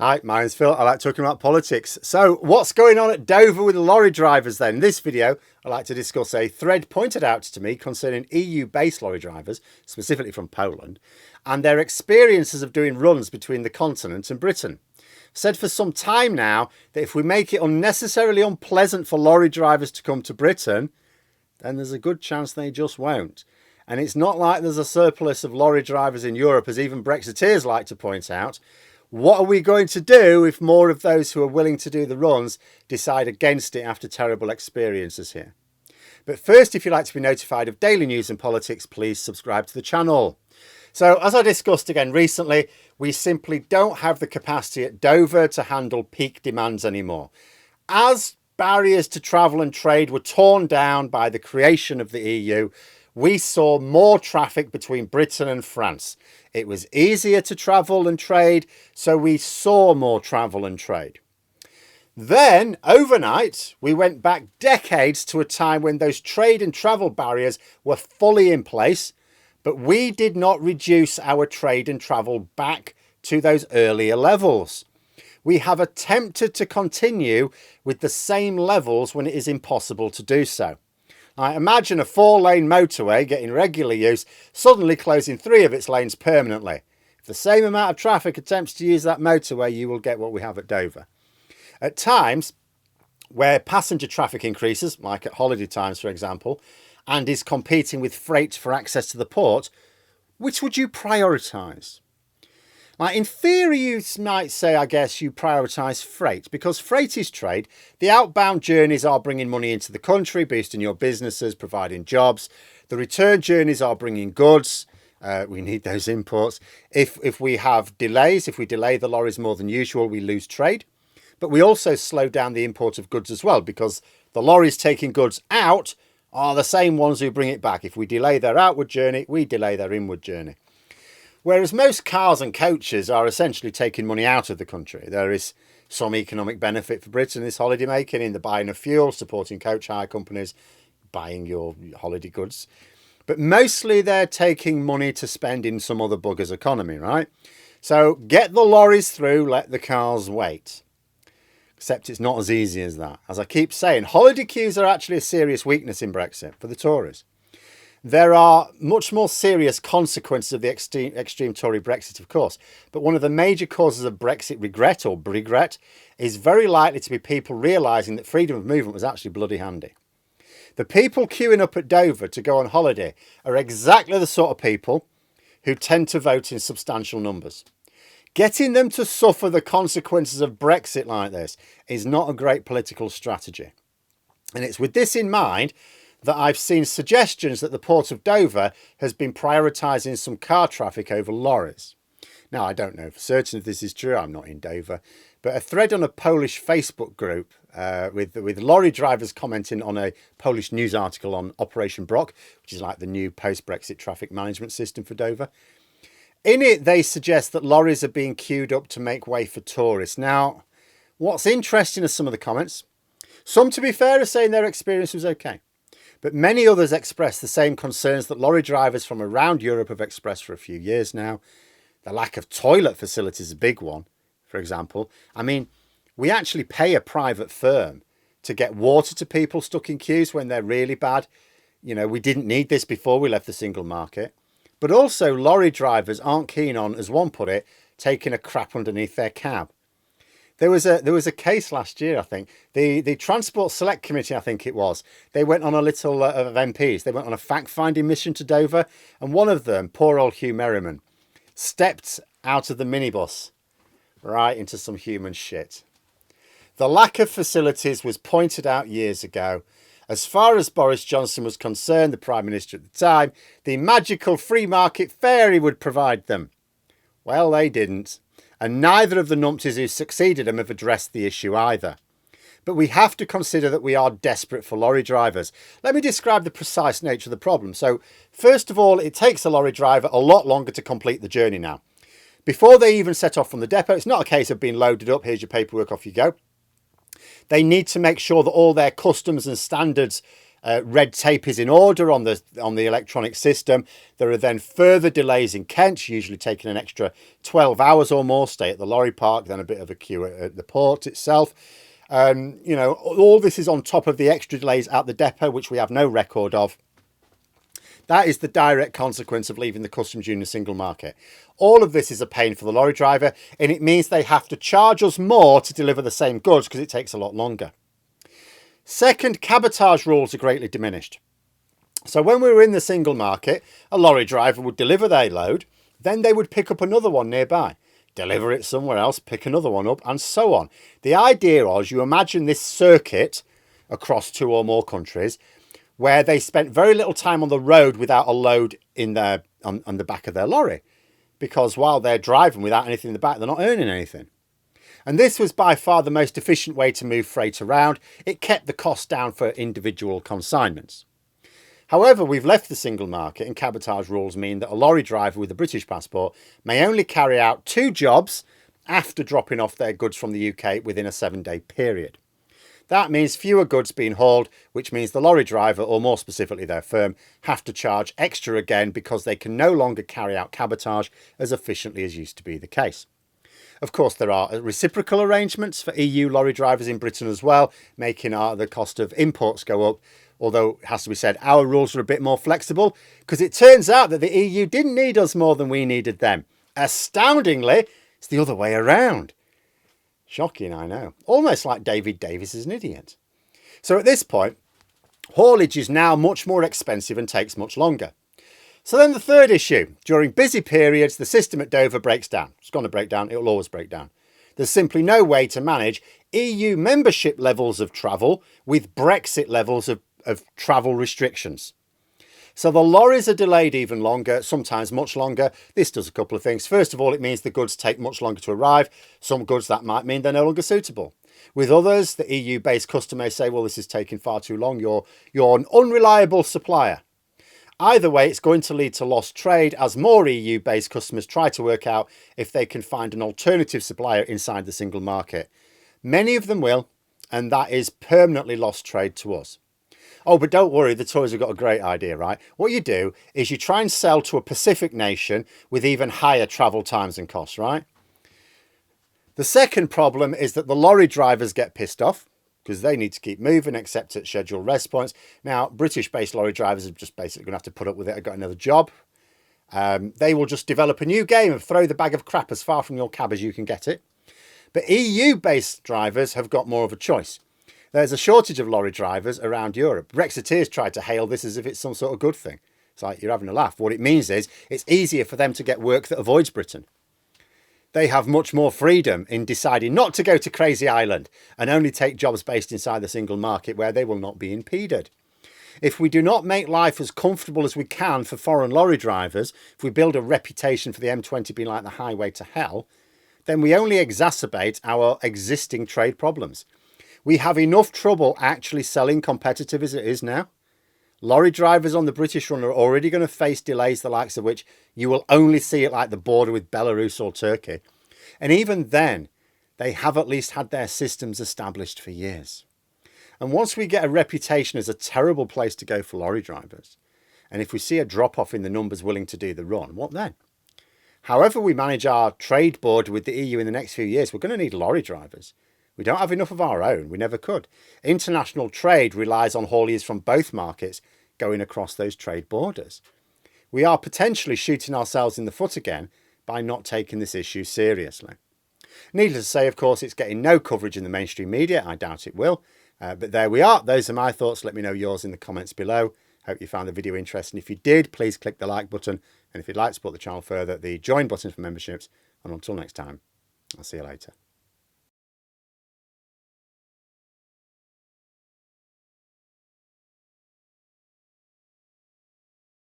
Hi, my name's Phil. I like talking about politics. So what's going on at Dover with the lorry drivers then? In this video, I'd like to discuss a thread pointed out to me concerning EU-based lorry drivers, specifically from Poland, and their experiences of doing runs between the continent and Britain. Said for some time now that if we make it unnecessarily unpleasant for lorry drivers to come to Britain, then there's a good chance they just won't. And it's not like there's a surplus of lorry drivers in Europe, as even Brexiteers like to point out. What are we going to do if more of those who are willing to do the runs decide against it after terrible experiences here? But first, if you'd like to be notified of daily news and politics, please subscribe to the channel. So as I discussed again recently, we simply don't have the capacity at Dover to handle peak demands anymore. As barriers to travel and trade were torn down by the creation of the EU, we saw more traffic between Britain and France. It was easier to travel and trade, so we saw more travel and trade. Then, overnight, we went back decades to a time when those trade and travel barriers were fully in place, but we did not reduce our trade and travel back to those earlier levels. We have attempted to continue with the same levels when it is impossible to do so. I imagine a 4-lane motorway getting regular use, suddenly closing 3 of its lanes permanently. If the same amount of traffic attempts to use that motorway, you will get what we have at Dover. At times, where passenger traffic increases, like at holiday times, for example, and is competing with freight for access to the port, which would you prioritise? Now, in theory, you might say, I guess, you prioritise freight because freight is trade. The outbound journeys are bringing money into the country, boosting your businesses, providing jobs. The return journeys are bringing goods. We need those imports. If we have delays, if we delay the lorries more than usual, we lose trade. But we also slow down the import of goods as well because the lorries taking goods out are the same ones who bring it back. If we delay their outward journey, we delay their inward journey. Whereas most cars and coaches are essentially taking money out of the country. There is some economic benefit for Britain this holiday making in the buying of fuel, supporting coach hire companies, buying your holiday goods. But mostly they're taking money to spend in some other bugger's economy, right? So get the lorries through, let the cars wait. Except it's not as easy as that. As I keep saying, holiday queues are actually a serious weakness in Brexit for the Tories. There are much more serious consequences of the extreme Tory Brexit, of course, but one of the major causes of Brexit regret, or BREXIT, is very likely to be people realising that freedom of movement was actually bloody handy. The people queuing up at Dover to go on holiday are exactly the sort of people who tend to vote in substantial numbers. Getting them to suffer the consequences of Brexit like this is not a great political strategy. And it's with this in mind that I've seen suggestions that the Port of Dover has been prioritising some car traffic over lorries. Now, I don't know for certain if this is true, I'm not in Dover, but a thread on a Polish Facebook group with lorry drivers commenting on a Polish news article on Operation Brock, which is like the new post-Brexit traffic management system for Dover. In it, they suggest that lorries are being queued up to make way for tourists. Now, what's interesting are some of the comments. Some, to be fair, are saying their experience was okay. But many others express the same concerns that lorry drivers from around Europe have expressed for a few years now. The lack of toilet facilities is a big one, for example. I mean, we actually pay a private firm to get water to people stuck in queues when they're really bad. You know, we didn't need this before we left the single market. But also lorry drivers aren't keen on, as one put it, taking a crap underneath their cab. There was a case last year, I think. The Transport Select Committee, I think it was, they went on a little of MPs. They went on a fact-finding mission to Dover, and one of them, poor old Hugh Merriman, stepped out of the minibus right into some human shit. The lack of facilities was pointed out years ago. As far as Boris Johnson was concerned, the Prime Minister at the time, the magical free market fairy would provide them. Well, they didn't. And neither of the numpties who succeeded him have addressed the issue either. But we have to consider that we are desperate for lorry drivers. Let me describe the precise nature of the problem. So, first of all, it takes a lorry driver a lot longer to complete the journey now. Before they even set off from the depot, it's not a case of being loaded up, here's your paperwork, off you go. They need to make sure that all their customs and standards Red tape is in order on the electronic system. There are then further delays in Kent, usually taking an extra 12 hours or more, stay at the lorry park, then a bit of a queue at the port itself. You know, all this is on top of the extra delays at the depot, which we have no record of. That is the direct consequence of leaving the customs union single market. All of this is a pain for the lorry driver, and it means they have to charge us more to deliver the same goods because it takes a lot longer. Second, cabotage rules are greatly diminished. So when we were in the single market, a lorry driver would deliver their load, then they would pick up another one nearby, deliver it somewhere else, pick another one up, and so on. The idea was, you imagine this circuit across 2 or more countries where they spent very little time on the road without a load in their on the back of their lorry, because while they're driving without anything in the back, they're not earning anything. And this was by far the most efficient way to move freight around. It kept the cost down for individual consignments. However, we've left the single market, and cabotage rules mean that a lorry driver with a British passport may only carry out 2 jobs after dropping off their goods from the UK within a 7-day period. That means fewer goods being hauled, which means the lorry driver, or more specifically their firm, have to charge extra again because they can no longer carry out cabotage as efficiently as used to be the case. Of course, there are reciprocal arrangements for EU lorry drivers in Britain as well, making the cost of imports go up. Although, it has to be said, our rules are a bit more flexible, because it turns out that the EU didn't need us more than we needed them. Astoundingly, it's the other way around. Shocking, I know. Almost like David Davis is an idiot. So at this point, haulage is now much more expensive and takes much longer. So then the third issue. During busy periods, the system at Dover breaks down. It's going to break down. It will always break down. There's simply no way to manage EU membership levels of travel with Brexit levels of travel restrictions. So the lorries are delayed even longer, sometimes much longer. This does a couple of things. First of all, it means the goods take much longer to arrive. Some goods, that might mean they're no longer suitable. With others, the EU-based customer may say, well, this is taking far too long. You're an unreliable supplier. Either way, it's going to lead to lost trade as more EU-based customers try to work out if they can find an alternative supplier inside the single market. Many of them will, and that is permanently lost trade to us. Oh, but don't worry, the Tories have got a great idea, right? What you do is you try and sell to a Pacific nation with even higher travel times and costs, right? The second problem is that the lorry drivers get pissed off because they need to keep moving except at scheduled rest points. Now, British-based lorry drivers are just basically going to have to put up with it. I've got another job. They will just develop a new game of throw the bag of crap as far from your cab as you can get it. But EU-based drivers have got more of a choice. There's a shortage of lorry drivers around Europe. Brexiteers tried to hail this as if it's some sort of good thing. It's like you're having a laugh. What it means is it's easier for them to get work that avoids Britain. They have much more freedom in deciding not to go to Crazy Island and only take jobs based inside the single market where they will not be impeded. If we do not make life as comfortable as we can for foreign lorry drivers, if we build a reputation for the M20 being like the highway to hell, then we only exacerbate our existing trade problems. We have enough trouble actually selling competitive as it is now. Lorry drivers on the British run are already going to face delays the likes of which you will only see at like the border with Belarus or Turkey. And even then, they have at least had their systems established for years. And once we get a reputation as a terrible place to go for lorry drivers, and if we see a drop-off in the numbers willing to do the run, what then? However we manage our trade border with the EU in the next few years, we're going to need lorry drivers. We don't have enough of our own. We never could. International trade relies on hauliers from both markets going across those trade borders. We are potentially shooting ourselves in the foot again by not taking this issue seriously. Needless to say, of course, it's getting no coverage in the mainstream media. I doubt it will. But there we are. Those are my thoughts. Let me know yours in the comments below. Hope you found the video interesting. If you did, please click the like button. And if you'd like to support the channel further, the join button for memberships. And until next time, I'll see you later.